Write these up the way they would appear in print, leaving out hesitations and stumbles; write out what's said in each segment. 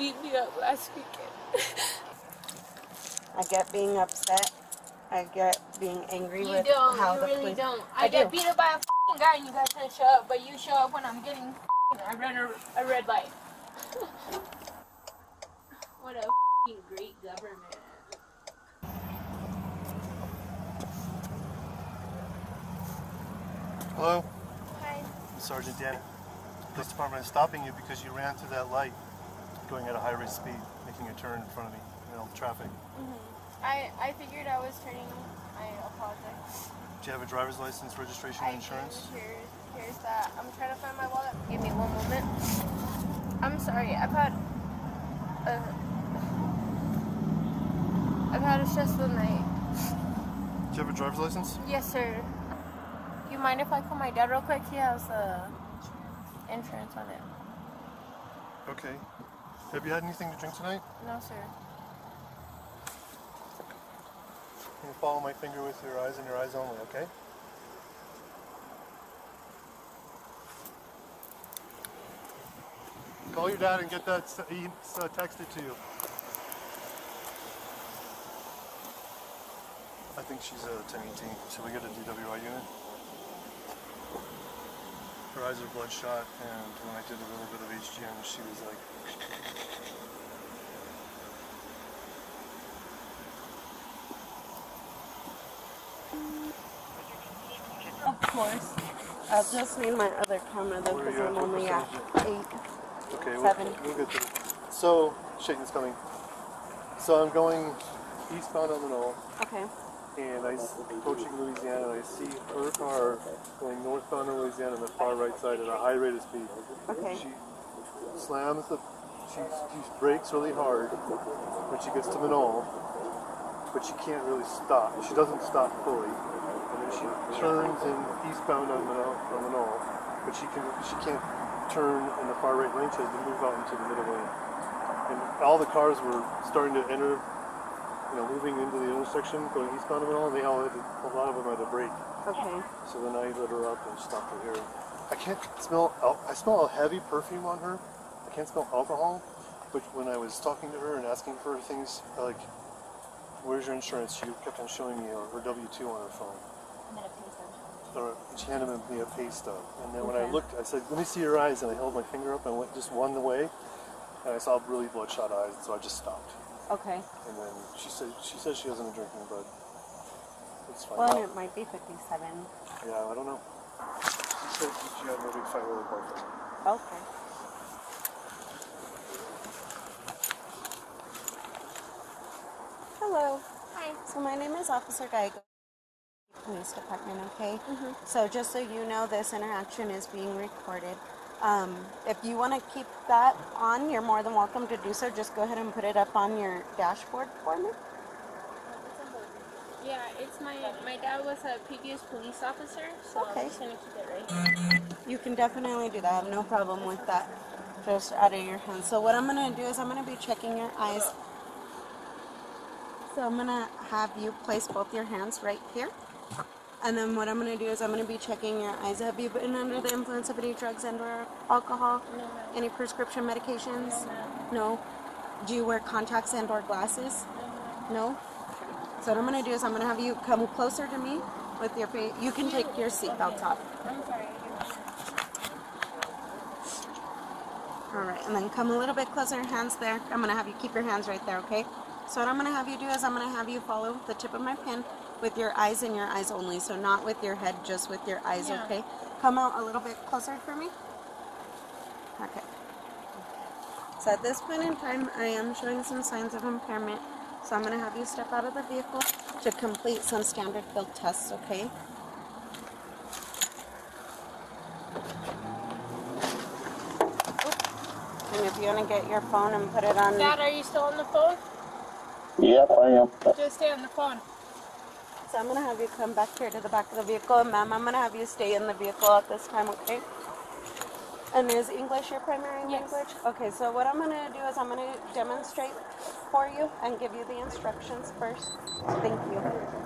beat me up last weekend. I get being upset. I get being angry with don't, how you the really police... don't. I get beat up by a f***ing guy and you guys don't show up, but you show up when I'm getting I run a red light. What a f***ing great government. Hello? Hi. Sergeant Dan. Police Department is stopping you because you ran through that light going at a high rate of speed, making a turn in front of me, traffic. I figured I was turning. I apologize. Do you have a driver's license, registration, and insurance? Here's that. I'm trying to find my wallet. Give me 1 moment. I'm sorry. I've had a stressful night. Do you have a driver's license? Yes, sir. You mind if I call my dad real quick? He has insurance on it. Okay. Have you had anything to drink tonight? No, sir. You follow my finger with your eyes and your eyes only, okay? Call your dad and get that texted to you. I think she's a 1018. Should we get a DUI unit? Her eyes are bloodshot, and when I did a little bit of HGM, she was like... Of course. I'll just need my other camera though because I'm only at 8. Okay, 7. We'll get there. So, Shaden's coming. So I'm going eastbound on the knoll. Okay. And I'm approaching Louisiana, and I see her car going northbound in Louisiana on the far right side at a high rate of speed. Okay. She slams she brakes really hard when she gets to the knoll, but she can't really stop. She doesn't stop fully. And then she turns in eastbound on the knoll, but she can't turn in the far right lane. She has to move out into the middle lane. And all the cars were starting to enter, moving into the intersection, going eastbound and all, and a lot of them had to brake. Okay. So then I let her up and stopped her here. I smell a heavy perfume on her. I can't smell alcohol, but when I was talking to her and asking for things like, where's your insurance? She kept on showing me her W-2 on her phone. She handed me a pay stub. And then when I looked, I said, let me see your eyes, and I held my finger up and went just one way, and I saw really bloodshot eyes, so I just stopped. Okay. And then she says she hasn't been drinking, but it's fine. Well, it might be 57. Yeah, I don't know. She said she had a big fight with her boyfriend. Okay. Hello. Hi. So my name is Officer Geigo, Police Department, okay? So just so you know, this interaction is being recorded. If you want to keep that on, you're more than welcome to do so. Just go ahead and put it up on your dashboard for me. Yeah, it's my dad was a previous police officer, so Okay. I'm just gonna keep it right. You can definitely do that. I have no problem with that. Just out of your hands. So what I'm going to do is I'm going to be checking your eyes. So I'm going to have you place both your hands right here. And then what I'm going to do is I'm going to be checking your eyes. Have you been under the influence of any drugs and or alcohol? No. Any prescription medications? No. Do you wear contacts and or glasses? No? So what I'm going to do is I'm going to have you come closer to me with your face. You can take your seatbelt off. I'm sorry. Alright, and then come a little bit closer, hands there. I'm going to have you keep your hands right there, okay? So what I'm going to have you do is I'm going to have you follow the tip of my pen with your eyes and your eyes only. So not with your head, just with your eyes, okay? Come out a little bit closer for me. Okay. So at this point in time, I am showing some signs of impairment. So I'm going to have you step out of the vehicle to complete some standard field tests, okay? And if you want to get your phone and put it on... Dad, are you still on the phone? Yep, I am. Just stay on the phone. So I'm going to have you come back here to the back of the vehicle. And ma'am, I'm going to have you stay in the vehicle at this time, okay? And is English your primary language? Okay, so what I'm going to do is I'm going to demonstrate for you and give you the instructions first. Thank you.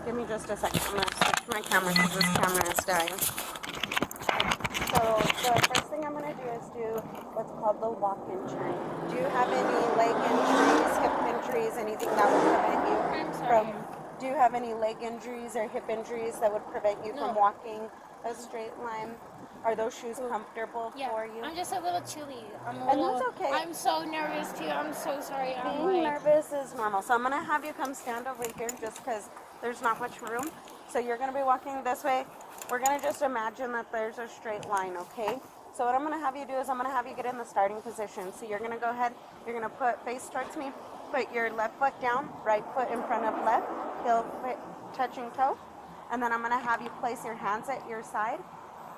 Give me just a second. I'm going to switch my camera because this camera is dying. So the first thing I'm going to do is do what's called the walk-in turn. Do you have any leg injuries, hip injuries, anything that would prevent you from... Do you have any leg injuries or hip injuries that would prevent you from walking a straight line? Are those shoes comfortable for you? I'm just a little chilly. And that's okay. I'm so nervous too. I'm so sorry. Being nervous is normal. So I'm going to have you come stand over here just because there's not much room. So you're going to be walking this way. We're going to just imagine that there's a straight line, okay? So what I'm going to have you do is I'm going to have you get in the starting position. So you're going to go ahead. You're going to put face towards me. Put your left foot down, right foot in front of left, heel touching toe. And then I'm going to have you place your hands at your side.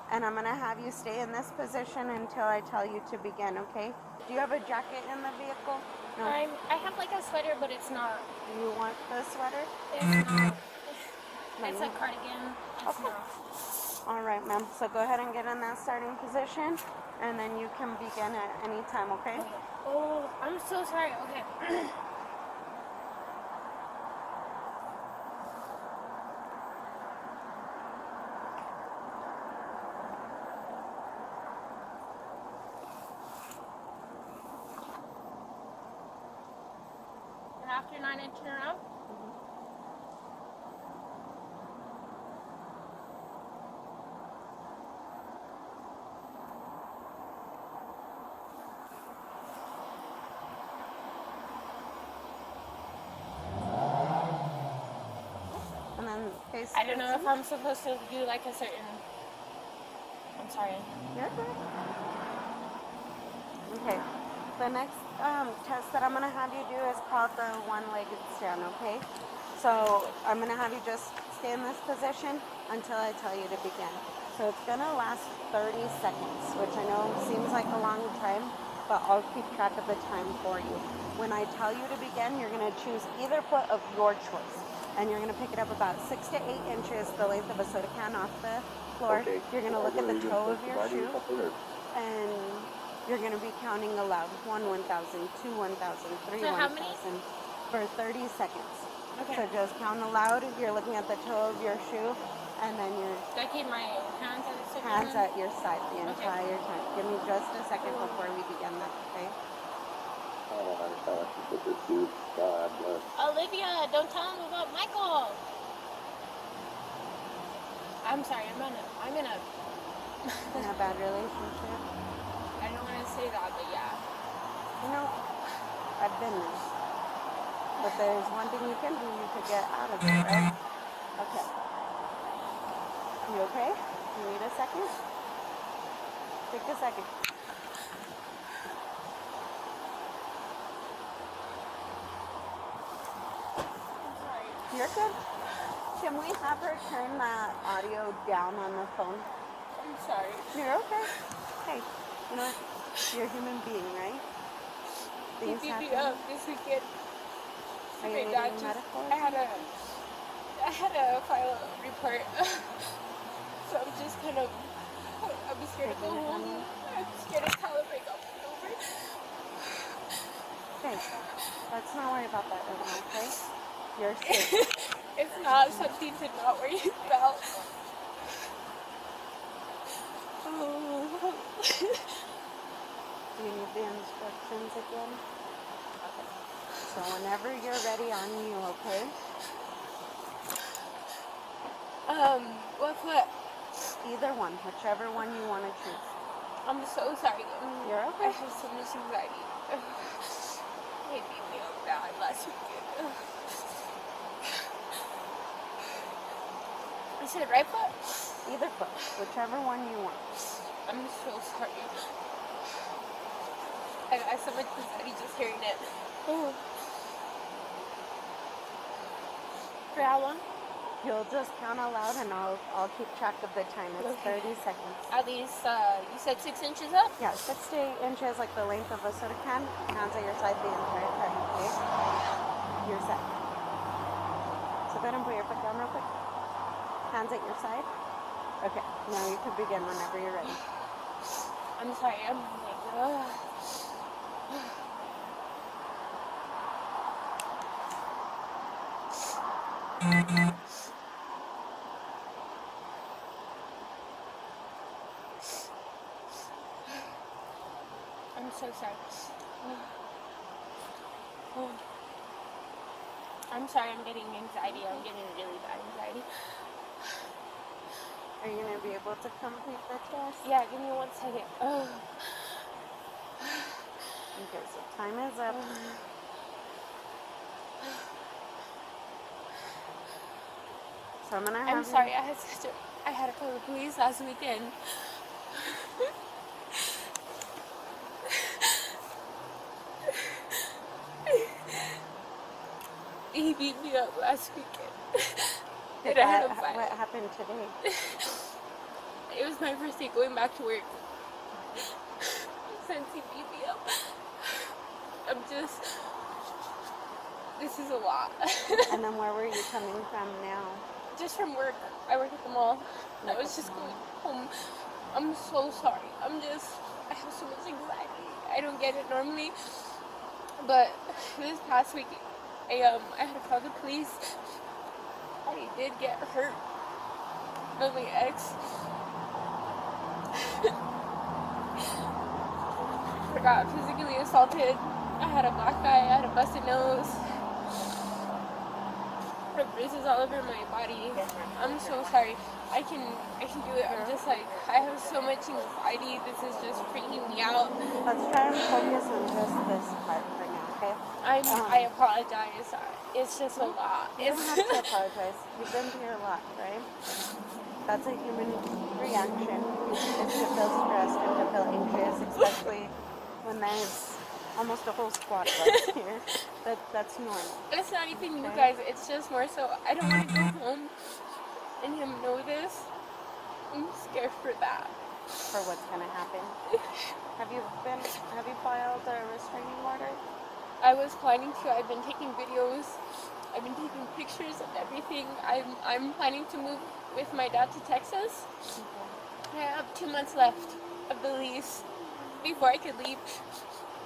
And I'm going to have you stay in this position until I tell you to begin, okay? Do you have a jacket in the vehicle? No. I have like a sweater, but it's not. Do you want the sweater? It's not. It's a cardigan. It's not. All right, ma'am. So go ahead and get in that starting position, and then you can begin at any time, okay? Oh, I'm so sorry. Okay. And after 9, I turn around. I don't know if I'm supposed to do like a certain... I'm sorry. You're good. Okay. The next test that I'm going to have you do is called the one-legged stand, okay? So I'm going to have you just stay in this position until I tell you to begin. So it's going to last 30 seconds, which I know seems like a long time, but I'll keep track of the time for you. When I tell you to begin, you're going to choose either foot of your choice. And you're going to pick it up about 6 to 8 inches, the length of a soda can off the floor. Okay. You're going to look at the toe of your shoe, and you're going to be counting aloud. 1, 1,000, 2, 1,000, 3, 1,000 for 30 seconds. Okay. So just count aloud. You're looking at the toe of your shoe, and then you're... Do I keep my hands at the side? Hands at your side the entire time. Give me just a second before we begin that, okay? I don't understand what you put this dude. God bless. Olivia, don't tell him about Michael. I'm sorry, I'm in a bad relationship. I don't want to say that, but yeah. You know, I've been there. But there's one thing you can do, you could get out of it, right? Okay. You okay? You need a second? Take a second. You're good. Can we have her turn that audio down on the phone? I'm sorry. You're okay. Hey, you know what? You're a human being, right? Things he beat me happen. up this weekend. Are you needing medical? I had a file a report. So I'm just kind of, I'm scared to go home. I'm scared to tell him I got pulled over. Okay, let's not worry about that right now, okay? You're safe. It's not something to not worry about. Do you need the instructions again? Okay. So whenever you're ready, on you, okay? What foot? Either one, whichever one you want to choose. I'm so sorry. You're okay. I have so much anxiety. They beat me up bad last weekend. I said right foot? Either foot, whichever one you want. I'm so sorry. I got so much anxiety just hearing it. For how long? You'll just count aloud and I'll keep track of the time. It's 30 seconds. At least, you said 6 inches up? Yeah, 6 to 8 inches, like the length of a soda can. Hands at your side the entire time, okay? You're set. So go ahead and put your foot down real quick. Hands at your side. Okay, now you can begin whenever you're ready. I'm sorry, I'm like, I'm so sorry. I'm sorry, I'm getting anxiety. I'm getting really bad anxiety. Are you gonna be able to complete the test? Yeah, give me 1 second. Okay, so time is up. So I'm gonna have I'm sorry, I had to call the police last weekend. He beat me up last weekend. And I had a fight. What happened today? It was my first day going back to work. Since he beat me up. This is a lot. And then where were you coming from now? Just from work. I work at the mall. I was just going home. I'm so sorry. I have so much anxiety. I don't get it normally. But this past week, I had to call the police. I did get hurt by my ex. I got physically assaulted. I had a black eye. I had a busted nose. I have bruises all over my body. I'm so sorry. I can do it. I'm just like, I have so much anxiety. This is just freaking me out. Let's try and focus on just this part for now, okay? I apologize. It's just a lot. You don't have to apologize. You've been through a lot, right? That's a human reaction. Is to feel stressed and to feel anxious, especially when there's almost a whole squad of us here. That's normal. It's not even you guys. It's just more so I don't want to go home and him know this. I'm scared for that. For what's gonna happen. Have you filed a restraining order? I was planning to. I've been taking videos. I've been taking pictures of everything. I'm planning to move with my dad to Texas. I have 2 months left of the lease before I could leave.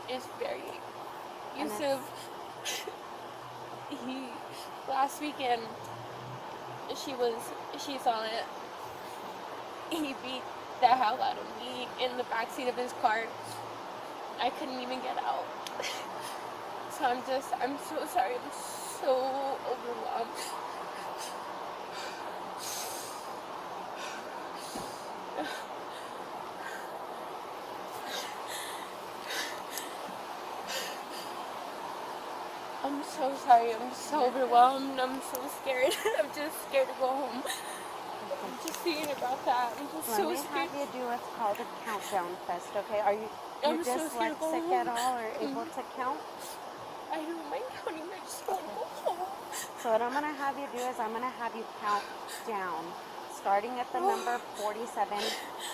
It's very abusive. Last weekend, she saw it. He beat the hell out of me in the backseat of his car. I couldn't even get out. So I'm so sorry. I'm so overwhelmed. I'm so sorry. I'm so overwhelmed. I'm so scared. I'm just scared to go home. I'm just thinking about that. I'm just so scared. Let me have you do what's called a countdown test, okay? Are you dyslexic at all or able to count? I don't mind counting. I just want to go home. So what I'm going to have you do is I'm going to have you count down, starting at the number 47,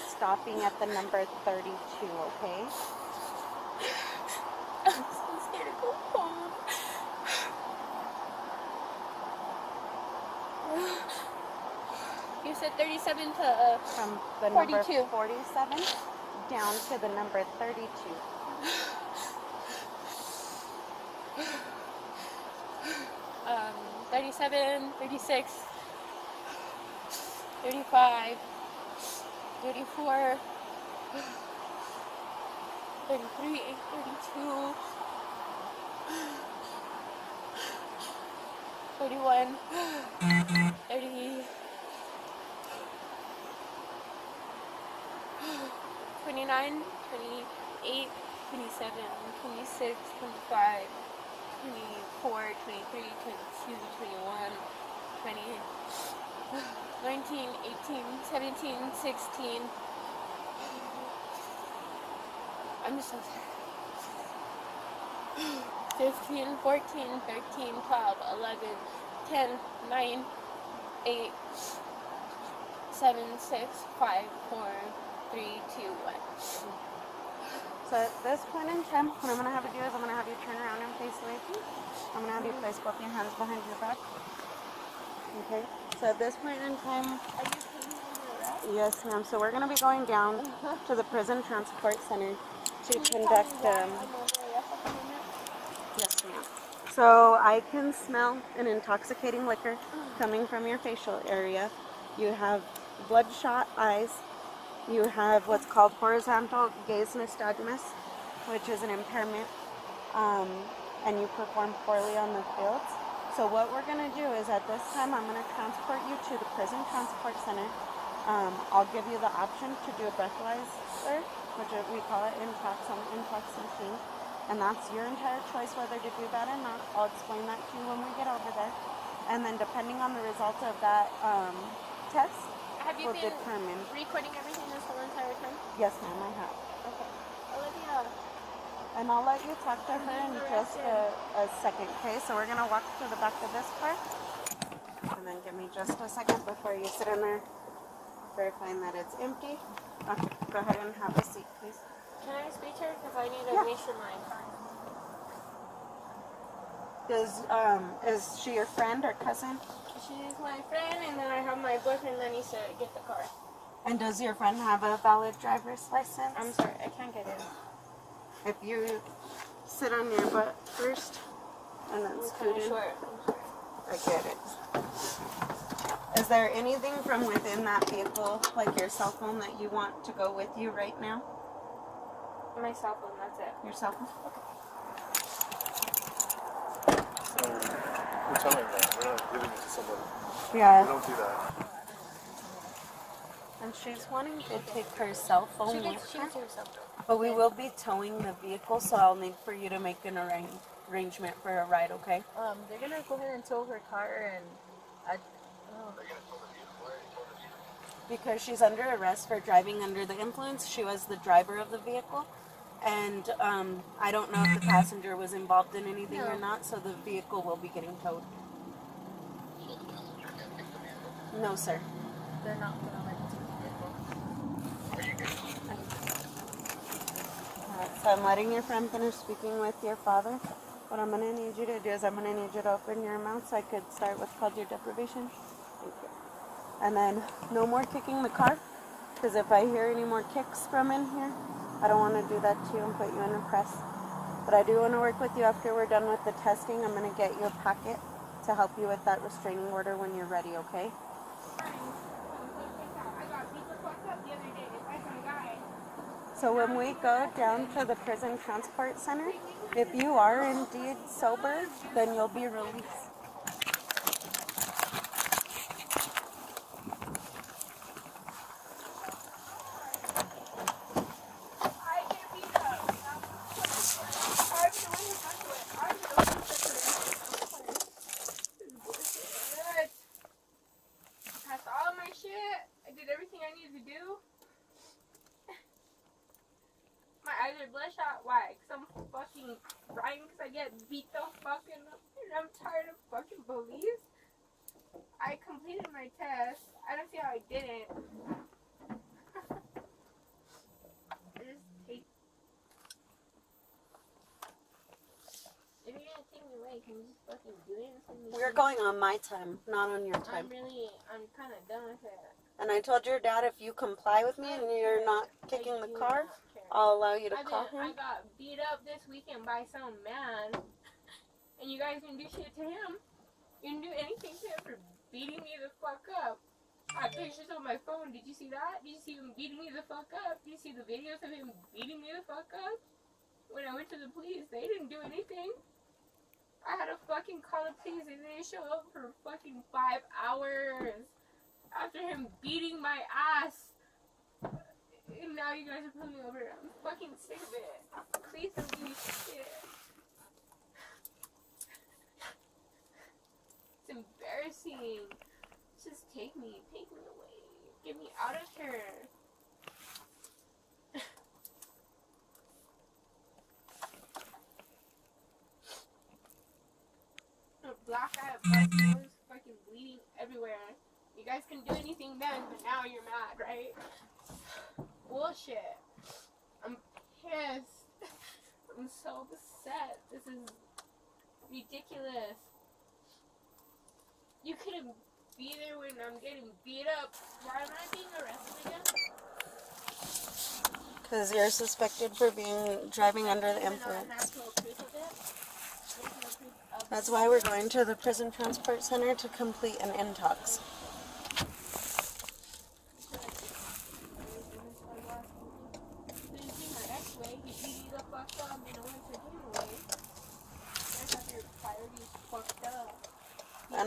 stopping at the number 32, okay? I'm so scared to go home. You said 37 to From the 42. number 47 down to the number 32. 37, 36, 35, 34, 33, 32, 31, 30, 29, 28, 27, 26, 25, 24, 23, 22, 21, 20, 19, 18, 17, 16. I'm so sorry. 15, 14, 13, 12, 11, 10, 9, 8, 7, 6, 5, 4, 3, 2, 1. So at this point in time, what I'm going to have you do is I'm going to have you turn around and face away from me. I'm going to have you place both your hands behind your back. Okay? So at this point in time, yes ma'am, so we're going to be going down to the Prison Transport Center to conduct, yes ma'am. So I can smell an intoxicating liquor coming from your facial area. You have bloodshot eyes. You have what's called horizontal gaze nystagmus. which is an impairment, and you perform poorly on the fields. So what we're going to do is at this time, I'm going to transport you to the prison transport center. I'll give you the option to do a breathalyzer, which we call it intox on the intox machine. And that's your entire choice whether to do that or not. I'll explain that to you when we get over there. And then depending on the results of that test, Have you will been determine. recording everything this whole entire time? Yes, ma'am, I have. Okay. Olivia. And I'll let you talk to her in just a second, okay? So we're going to walk to the back of this car. And then give me just a second before you sit in there, verifying that it's empty. Okay, go ahead and have a seat, please. Can I speak to her? Because I need to make sure my car. Is she your friend or cousin? She's my friend, and then I have my boyfriend that needs to get the car. And does your friend have a valid driver's license? I'm sorry, I can't get in. If you sit on your butt first, and then scoot in. Short. I get it. Is there anything from within that vehicle, like your cell phone, that you want to go with you right now? My cell phone, that's it. Your cell phone? So we're telling her that. We're not giving it to somebody. Yeah. We don't do that. And she's wanting to take her cell phone She with gets her. her cell phone. But we will be towing the vehicle, so I'll need for you to make an arrangement for a ride, okay? They're gonna go ahead and tow her car, and Because she's under arrest for driving under the influence. She was the driver of the vehicle. And I don't know if the passenger was involved in anything or not, so the vehicle will be getting towed. No, sir. they're not gonna let us take the vehicle. So I'm letting your friend finish speaking with your father. What I'm going to need you to do is I'm going to need you to open your mouth so I could start what's called your deprivation. Thank you. And then no more kicking the car, because if I hear any more kicks from in here, I don't want to do that to you and put you in a press. But I do want to work with you after we're done with the testing. I'm going to get you a packet to help you with that restraining order when you're ready, okay? So when we go down to the prison transport center, if you are indeed sober, then you'll be released. Passed all my shit. I did everything I needed to do. My eyes are bloodshot. Why? Because I'm fucking crying because I get beat the fucking up. And I'm tired of fucking police. I completed my test. I don't see how I didn't. I just hate. If you're gonna take me away, can you just fucking do it? We're going on my time, not on your time. I'm kind of done with it. And I told your dad if you comply with me and you're not kicking the car, I'll allow you to call I him. got beat up this weekend by some man, and you guys didn't do shit to him. You didn't do anything to him for beating me the fuck up. I have pictures on my phone. Did you see that? Did you see him beating me the fuck up? Did you see the videos of him beating me the fuck up? When I went to the police, they didn't do anything. I had to fucking call the police and they didn't show up for fucking 5 hours after him beating my ass. And now you guys are pulling me over. I'm fucking sick of it. Please don't do shit. It's embarrassing. Just take me away. Get me out of here. Black eye, black nose, fucking bleeding everywhere. You guys can do anything then, but now you're mad, right? Bullshit. I'm pissed. I'm so upset. This is ridiculous. You couldn't be there when I'm getting beat up. Why am I being arrested again? Because you're suspected for driving under the influence. There's no proof of it. There's no proof of That's why we're going to the prison transport center to complete an intox. Did you see my ex-way? He beat me the fuck up.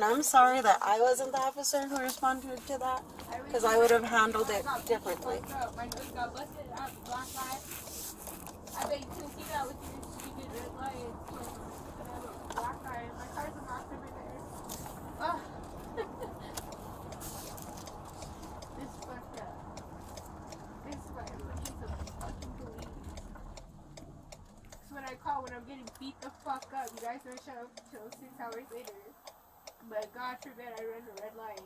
And I'm sorry that I wasn't the officer who responded to that, because I would have handled it differently. My nose got busted out, black eye. I bet you couldn't see that with your stupid red light. And I have a black eye, and my car's knocked over there. Oh. This fucked up. This is why everyone needs a fucking police. That's what I call when I'm getting beat the fuck up. You guys don't show up until 6 hours later. But God forbid I run a red light.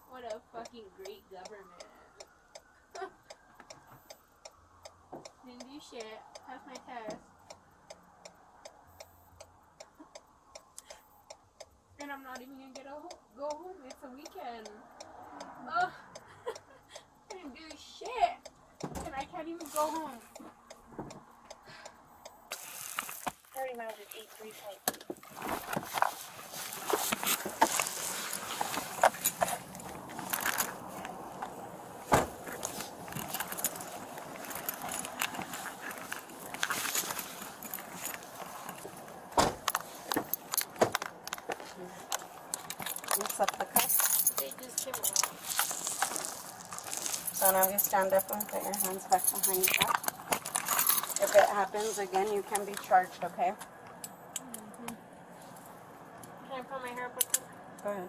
What a fucking great government. Didn't do shit. Passed my test. And I'm not even gonna get go home. It's a weekend. Ugh. I didn't do shit. And I can't even go home. 30 miles at 835. Mix up the cuffs. They just came out. So now you stand up and put your hands back behind your back. If it happens again, you can be charged, okay? Can I put my hair up with them? Go ahead.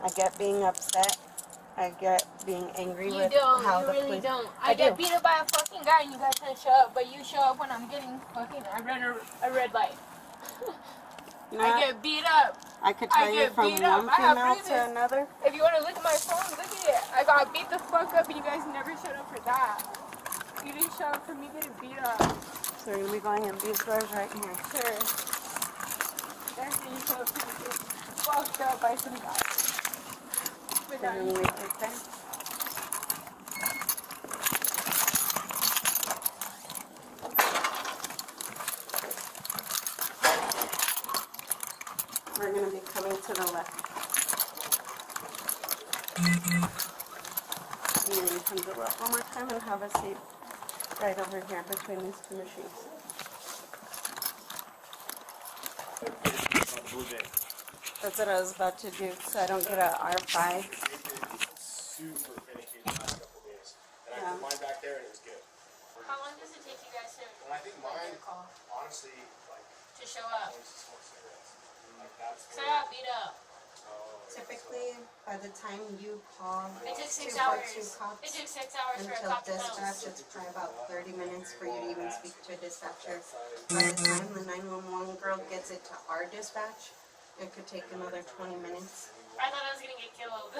I get being upset. I get being angry with how the You really police. don't. I get do. beat up by a fucking guy and you guys don't show up, but you show up when I'm getting fucking, I run a red light. You know, I get beat up. I could tell I you get from beat up. one I have female bruises. to another. If you want to look at my phone, look at it. I got beat the fuck up and you guys never showed up for that. You didn't show up for me getting beat up. So we're gonna be going in these doors right here. Sure. After you showed up for me getting fucked up by some guy. We're gonna leave right there. We're going to be coming to the left. And then you can go up one more time and have a seat right over here between these two machines. That's what I was about to do, so I don't get a R5. Super finicky the last couple days. And I put mine back there and it was good. How long does it take you guys to And I think mine, honestly, like, to show up? I used to smoke cigarettes. Like, that's Because I got beat up. Typically, by the time you call It took 6 2 hours. cops It took 6 hours for a until cop to dispatch, come. it's probably about 30 minutes for you to even speak to a dispatcher. By the time the 911 girl gets it to our dispatch, it could take another 20 minutes. I thought I was gonna get killed.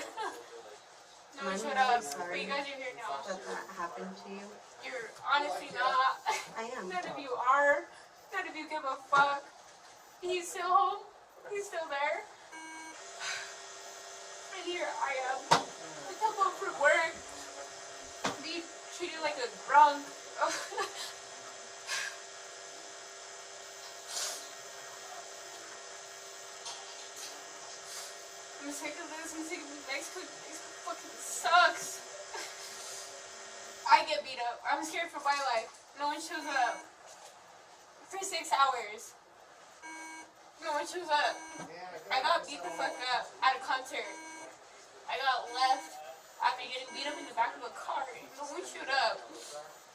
No one I'm showed really up. But sorry you guys are here now. that happened to you. You're honestly not. I am. None of you are. None of you give a fuck. He's still home. He's still there. And here I am. I come home from work. Being treated like a drunk. I'm sick of this. I'm sick of Mexico. Mexico fucking sucks. I get beat up. I'm scared for my life. No one shows up. For 6 hours. No one shows up. I got beat the fuck up at a concert. I got left after getting beat up in the back of a car. No one showed up.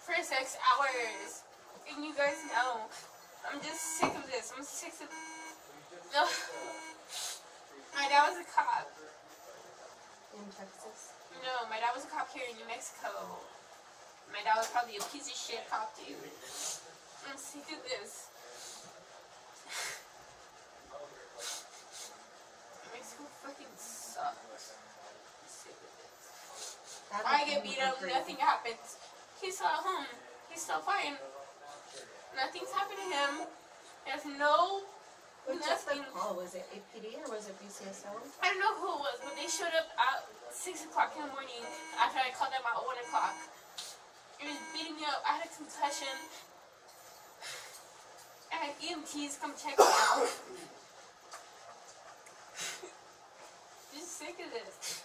For 6 hours. And you guys know. I'm just sick of this. I'm sick of... Ugh. My dad was a cop. In Texas. No, my dad was a cop here in New Mexico. My dad was probably a piece of shit cop, dude. I'm sick of this. Mexico fucking sucks. I'm sick of this. I get beat up, nothing happens. He's still at home. He's still fine. Nothing's happened to him. He has no... Who took the nothing. call? Was it APD or was it BCSO? I don't know who it was, but they showed up at 6 o'clock in the morning after I called them at 1 o'clock. It was beating me up. I had a concussion. I had EMTs come check me out. sick of this.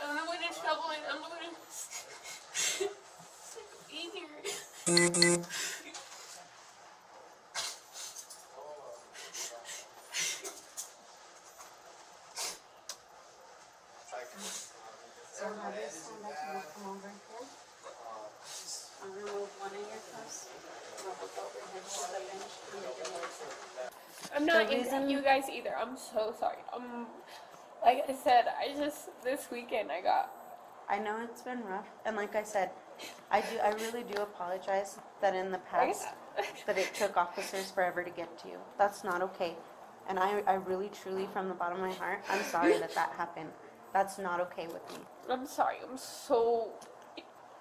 I'm the one in trouble and I'm the one sick of being here. So have you stand up and come over here? I'll remove one of your cuffs. I'll look over here to the bench and make it more safe. I'm not The angry at reason- you guys either. I'm so sorry. Like I said, this weekend I know it's been rough, and like I said, I really do apologize that in the past that it took officers forever to get to you. That's not okay, and I really truly from the bottom of my heart, I'm sorry that happened. That's not okay with me. I'm sorry. I'm so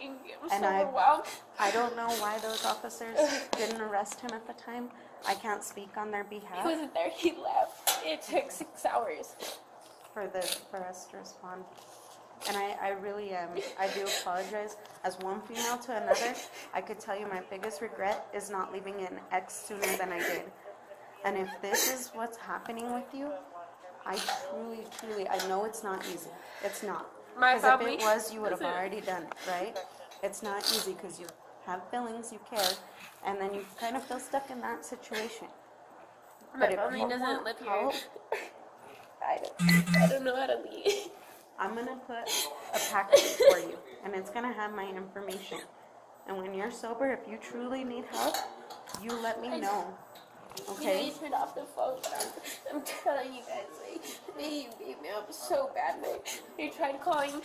angry. I'm And so overwhelmed. I don't know why those officers didn't arrest him at the time. I can't speak on their He behalf wasn't there. He left. It took 6 hours. for us to respond. And I really I do apologize. As one female to another, I could tell you my biggest regret is not leaving an ex sooner than I did. And if this is what's happening with you, I truly, I know it's not easy. It's not. My Because if family it was, you would have doesn't- already done it, right? It's not easy because you have feelings, you care, and then you kind of feel stuck in that situation. My if family you doesn't want live here. help, I don't know how to leave. I'm gonna put a package for you, and it's gonna have my information. And when you're sober, if you truly need help, you let me know. You know, Okay? you turned off the phone, but I'm telling you guys, like, they beat me up so bad. They tried calling,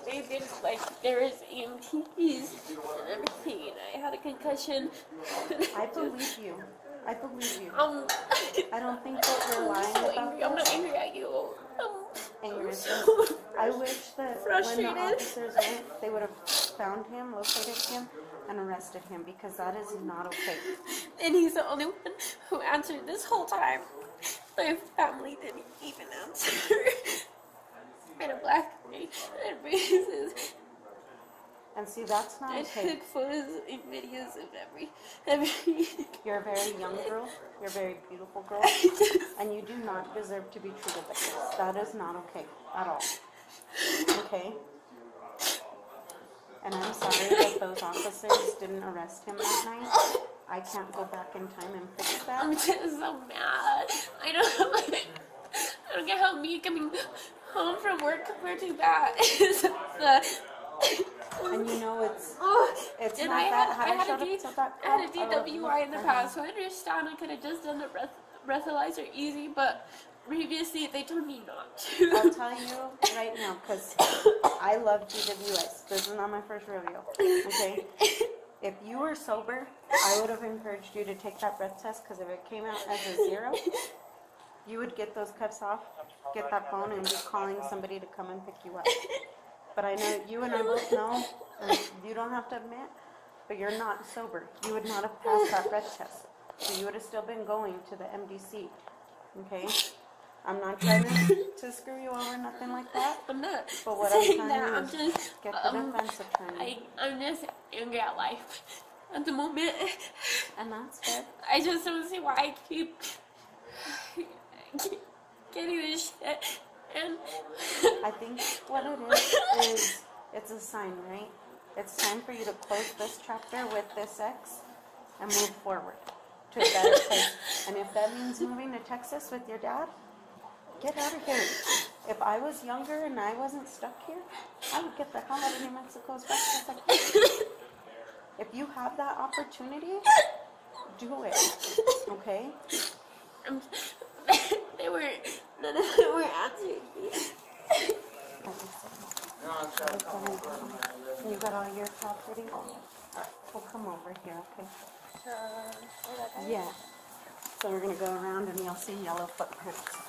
they did, like, there was EMTs and everything, and I had a concussion. I believe you. I believe you. I I don't think that you're lying so about angry. I'm this. not angry at you. Angry. I'm so I wish that frustrated. when the officers went, they would have found him, located him, and arrested him, because that is not okay. And he's the only one who answered this whole time. My family didn't even answer. And a black guy and raises. And see, that's not I okay. took photos and videos of every. You're a very young girl. You're a very beautiful girl. And you do not deserve to be treated like this. That is not okay at all. Okay? And I'm sorry that those officers didn't arrest him that night. I can't go back in time and fix that. I'm just so mad. I don't get how me coming home from work compared to that is the. And you know it's And not I that. had How to shut up to that I had a crap. DWI in the past, so I understand I could have just done a breathalyzer easy, but previously they told me not to. I'll tell you right now, because I love DWIs. This is not my first rodeo. Okay? If you were sober, I would have encouraged you to take that breath test, because if it came out as a 0, you would get those cuffs off, get that phone, and be calling somebody to come and pick you up. But I know you and I both know, and you don't have to admit, but you're not sober. You would not have passed that breath test. So you would have still been going to the MDC. Okay? I'm not trying to screw you over, nothing like that. I'm not But what I'm saying telling that. you I'm is just get the defense attorney. I'm just angry at life at the moment. And that's good. I just don't see why I keep getting this shit. And I think what it is it's a sign, right? It's time for you to close this chapter with this ex and move forward to a better place. And if that means moving to Texas with your dad, get out of here. If I was younger and I wasn't stuck here, I would get the hell out of New Mexico as fast as I can. If you have that opportunity, do it. Okay? none of them were answering me. You got all your property? Alright, we'll come over here, okay? Yeah. So we're gonna go around and you'll see yellow footprints.